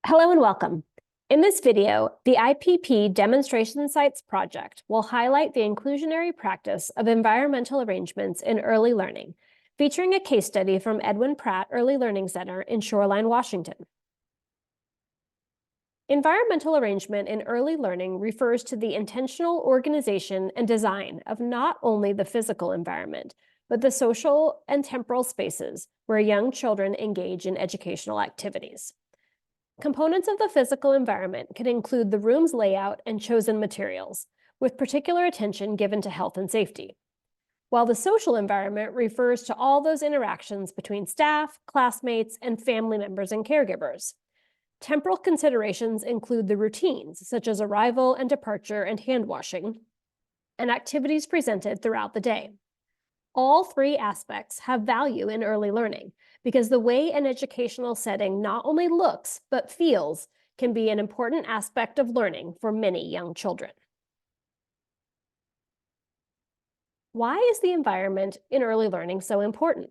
Hello and welcome. In this video, the IPP Demonstration Sites project will highlight the inclusionary practice of environmental arrangements in early learning, featuring a case study from Edwin Pratt Early Learning Center in Shoreline, Washington. Environmental arrangement in early learning refers to the intentional organization and design of not only the physical environment, but the social and temporal spaces where young children engage in educational activities. Components of the physical environment can include the room's layout and chosen materials, with particular attention given to health and safety. While the social environment refers to all those interactions between staff, classmates, and family members and caregivers. Temporal considerations include the routines, such as arrival and departure and hand washing, and activities presented throughout the day. All three aspects have value in early learning because the way an educational setting not only looks but feels can be an important aspect of learning for many young children. Why is the environment in early learning so important?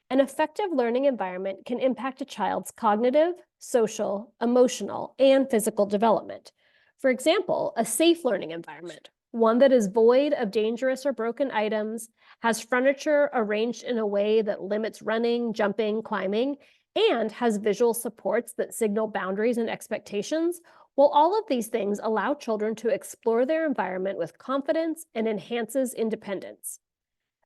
An effective learning environment can impact a child's cognitive, social, emotional, and physical development. For example, a safe learning environment, one that is void of dangerous or broken items, has furniture arranged in a way that limits running, jumping, climbing, and has visual supports that signal boundaries and expectations, well, all of these things allow children to explore their environment with confidence and enhances independence.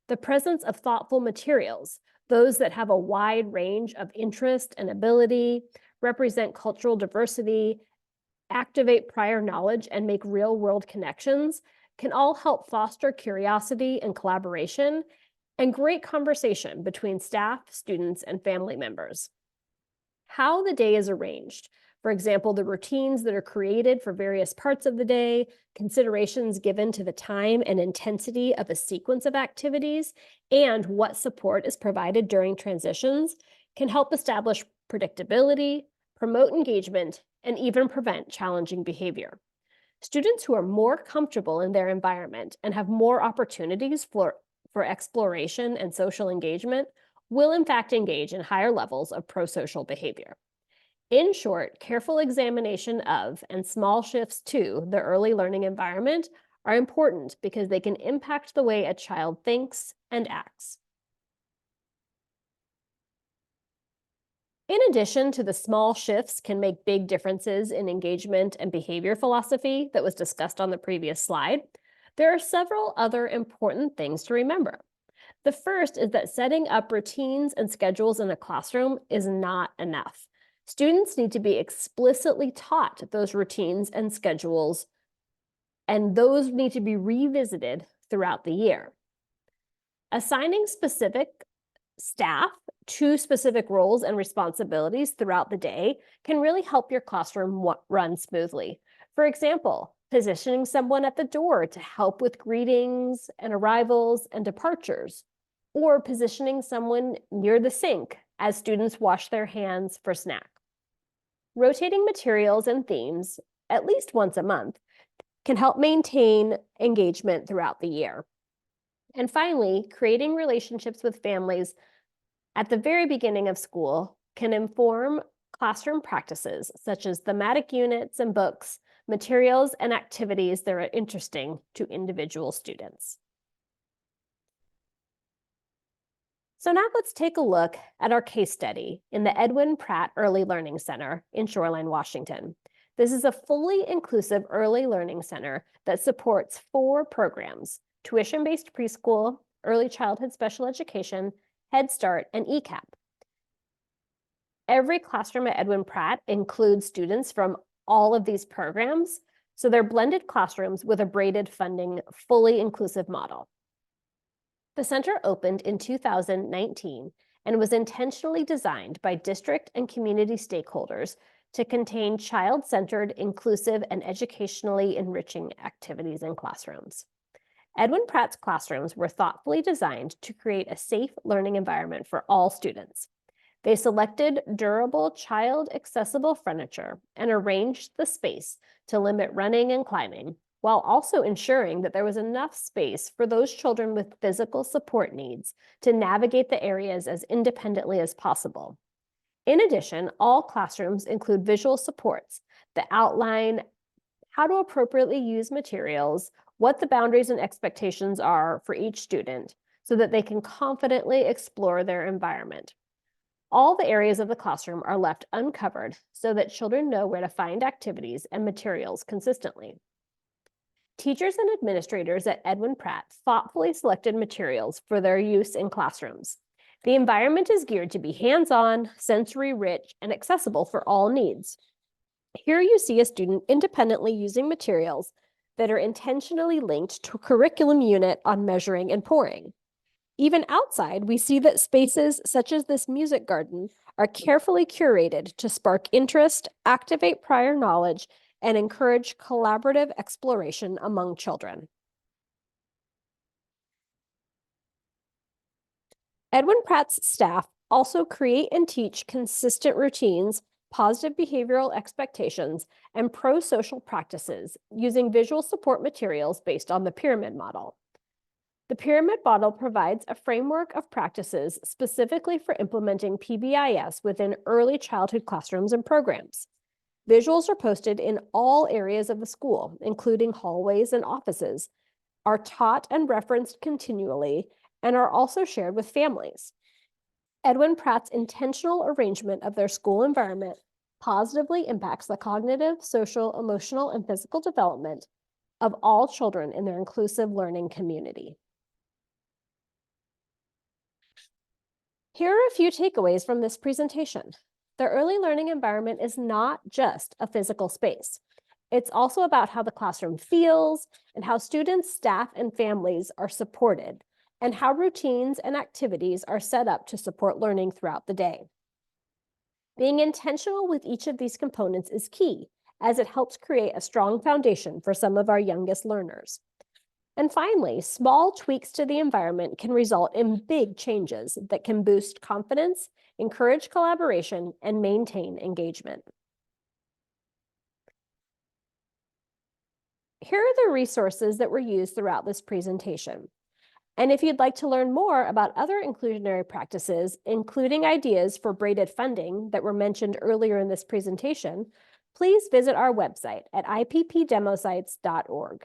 The presence of thoughtful materials, those that have a wide range of interest and ability, represent cultural diversity, activate prior knowledge, and make real-world connections, can all help foster curiosity and collaboration and great conversation between staff, students, and family members. How the day is arranged. For example, the routines that are created for various parts of the day, considerations given to the time and intensity of a sequence of activities, and what support is provided during transitions can help establish predictability, promote engagement, and even prevent challenging behavior. Students who are more comfortable in their environment and have more opportunities for exploration and social engagement will in fact engage in higher levels of prosocial behavior. In short, careful examination of and small shifts to the early learning environment are important because they can impact the way a child thinks and acts. In addition to the small shifts can make big differences in engagement and behavior philosophy that was discussed on the previous slide, there are several other important things to remember. The first is that setting up routines and schedules in a classroom is not enough. Students need to be explicitly taught those routines and schedules, and those need to be revisited throughout the year. Assigning specific staff to specific roles and responsibilities throughout the day can really help your classroom run smoothly. For example, positioning someone at the door to help with greetings and arrivals and departures, or positioning someone near the sink as students wash their hands for snack. Rotating materials and themes, at least once a month, can help maintain engagement throughout the year. And finally, creating relationships with families at the very beginning of school can inform classroom practices such as thematic units and books, materials, and activities that are interesting to individual students. So now let's take a look at our case study in the Edwin Pratt Early Learning Center in Shoreline, Washington. This is a fully inclusive early learning center that supports 4 programs: tuition-based preschool, early childhood special education, Head Start, and ECAP. Every classroom at Edwin Pratt includes students from all of these programs, so they're blended classrooms with a braided funding, fully inclusive model. The center opened in 2019 and was intentionally designed by district and community stakeholders to contain child-centered, inclusive, and educationally enriching activities in classrooms. Edwin Pratt's classrooms were thoughtfully designed to create a safe learning environment for all students. They selected durable, child-accessible furniture and arranged the space to limit running and climbing, while also ensuring that there was enough space for those children with physical support needs to navigate the areas as independently as possible. In addition, all classrooms include visual supports that outline how to appropriately use materials, what the boundaries and expectations are for each student, so that they can confidently explore their environment. All the areas of the classroom are left uncovered so that children know where to find activities and materials consistently. Teachers and administrators at Edwin Pratt thoughtfully selected materials for their use in classrooms. The environment is geared to be hands-on, sensory-rich, and accessible for all needs. Here you see a student independently using materials that are intentionally linked to a curriculum unit on measuring and pouring. Even outside, we see that spaces such as this music garden are carefully curated to spark interest, activate prior knowledge, and encourage collaborative exploration among children. Edwin Pratt's staff also create and teach consistent routines, positive behavioral expectations, and pro-social practices using visual support materials based on the pyramid model. The pyramid model provides a framework of practices specifically for implementing PBIS within early childhood classrooms and programs. Visuals are posted in all areas of the school, including hallways and offices, are taught and referenced continually, and are also shared with families. Edwin Pratt's intentional arrangement of their school environment positively impacts the cognitive, social, emotional, and physical development of all children in their inclusive learning community. Here are a few takeaways from this presentation. The early learning environment is not just a physical space. It's also about how the classroom feels and how students, staff, and families are supported, and how routines and activities are set up to support learning throughout the day. Being intentional with each of these components is key, as it helps create a strong foundation for some of our youngest learners. And finally, small tweaks to the environment can result in big changes that can boost confidence, encourage collaboration, and maintain engagement. Here are the resources that were used throughout this presentation. And if you'd like to learn more about other inclusionary practices, including ideas for braided funding that were mentioned earlier in this presentation, please visit our website at ippdemosites.org.